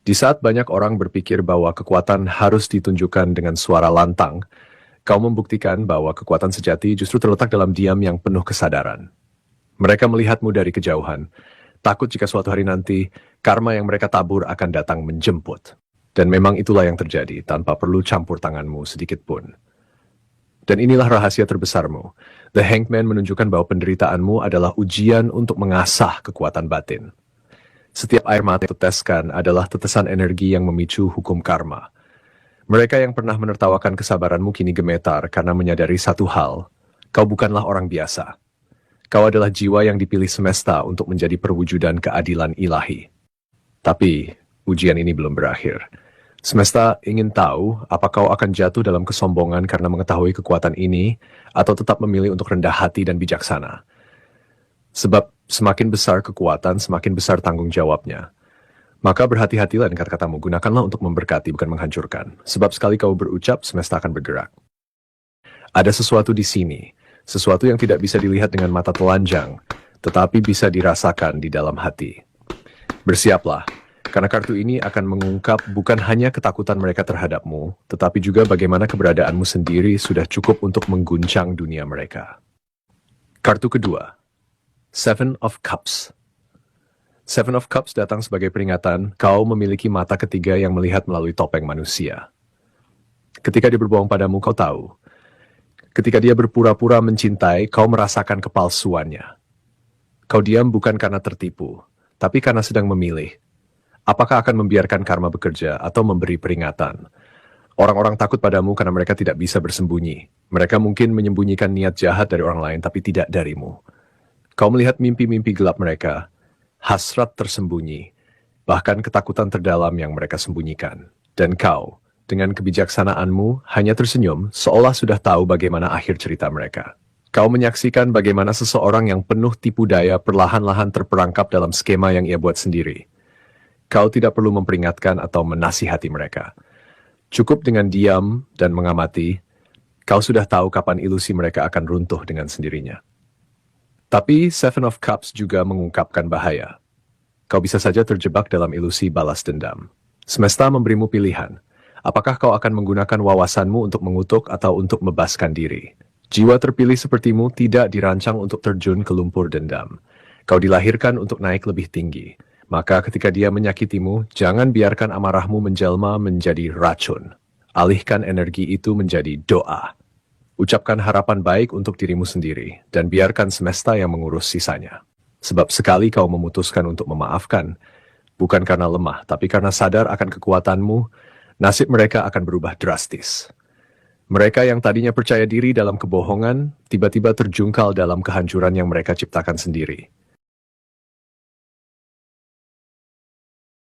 Di saat banyak orang berpikir bahwa kekuatan harus ditunjukkan dengan suara lantang, kau membuktikan bahwa kekuatan sejati justru terletak dalam diam yang penuh kesadaran. Mereka melihatmu dari kejauhan, takut jika suatu hari nanti karma yang mereka tabur akan datang menjemput. Dan memang itulah yang terjadi tanpa perlu campur tanganmu sedikit pun. Dan inilah rahasia terbesarmu. The Hanged Man menunjukkan bahwa penderitaanmu adalah ujian untuk mengasah kekuatan batin. Setiap air mata yang teteskan adalah tetesan energi yang memicu hukum karma. Mereka yang pernah menertawakan kesabaranmu kini gemetar karena menyadari satu hal. Kau bukanlah orang biasa. Kau adalah jiwa yang dipilih semesta untuk menjadi perwujudan keadilan ilahi. Tapi, ujian ini belum berakhir. Semesta ingin tahu apa kau akan jatuh dalam kesombongan karena mengetahui kekuatan ini, atau tetap memilih untuk rendah hati dan bijaksana. Sebab semakin besar kekuatan, semakin besar tanggung jawabnya. Maka berhati-hatilah dengan kata-katamu, gunakanlah untuk memberkati, bukan menghancurkan. Sebab sekali kau berucap, semesta akan bergerak. Ada sesuatu di sini, sesuatu yang tidak bisa dilihat dengan mata telanjang, tetapi bisa dirasakan di dalam hati. Bersiaplah. Karena kartu ini akan mengungkap bukan hanya ketakutan mereka terhadapmu, tetapi juga bagaimana keberadaanmu sendiri sudah cukup untuk mengguncang dunia mereka. Kartu kedua, Seven of Cups. Seven of Cups datang sebagai peringatan kau memiliki mata ketiga yang melihat melalui topeng manusia. Ketika dia berbohong padamu, kau tahu. Ketika dia berpura-pura mencintai, kau merasakan kepalsuannya. Kau diam bukan karena tertipu, tapi karena sedang memilih. Apakah akan membiarkan karma bekerja atau memberi peringatan? Orang-orang takut padamu karena mereka tidak bisa bersembunyi. Mereka mungkin menyembunyikan niat jahat dari orang lain, tapi tidak darimu. Kau melihat mimpi-mimpi gelap mereka, hasrat tersembunyi, bahkan ketakutan terdalam yang mereka sembunyikan. Dan kau, dengan kebijaksanaanmu, hanya tersenyum seolah sudah tahu bagaimana akhir cerita mereka. Kau menyaksikan bagaimana seseorang yang penuh tipu daya perlahan-lahan terperangkap dalam skema yang ia buat sendiri. Kau tidak perlu memperingatkan atau menasihati mereka. Cukup dengan diam dan mengamati, kau sudah tahu kapan ilusi mereka akan runtuh dengan sendirinya. Tapi Seven of Cups juga mengungkapkan bahaya. Kau bisa saja terjebak dalam ilusi balas dendam. Semesta memberimu pilihan. Apakah kau akan menggunakan wawasanmu untuk mengutuk atau untuk membebaskan diri? Jiwa terpilih sepertimu tidak dirancang untuk terjun ke lumpur dendam. Kau dilahirkan untuk naik lebih tinggi. Maka ketika dia menyakitimu, jangan biarkan amarahmu menjelma menjadi racun. Alihkan energi itu menjadi doa. Ucapkan harapan baik untuk dirimu sendiri, dan biarkan semesta yang mengurus sisanya. Sebab sekali kau memutuskan untuk memaafkan, bukan karena lemah, tapi karena sadar akan kekuatanmu, nasib mereka akan berubah drastis. Mereka yang tadinya percaya diri dalam kebohongan, tiba-tiba terjungkal dalam kehancuran yang mereka ciptakan sendiri.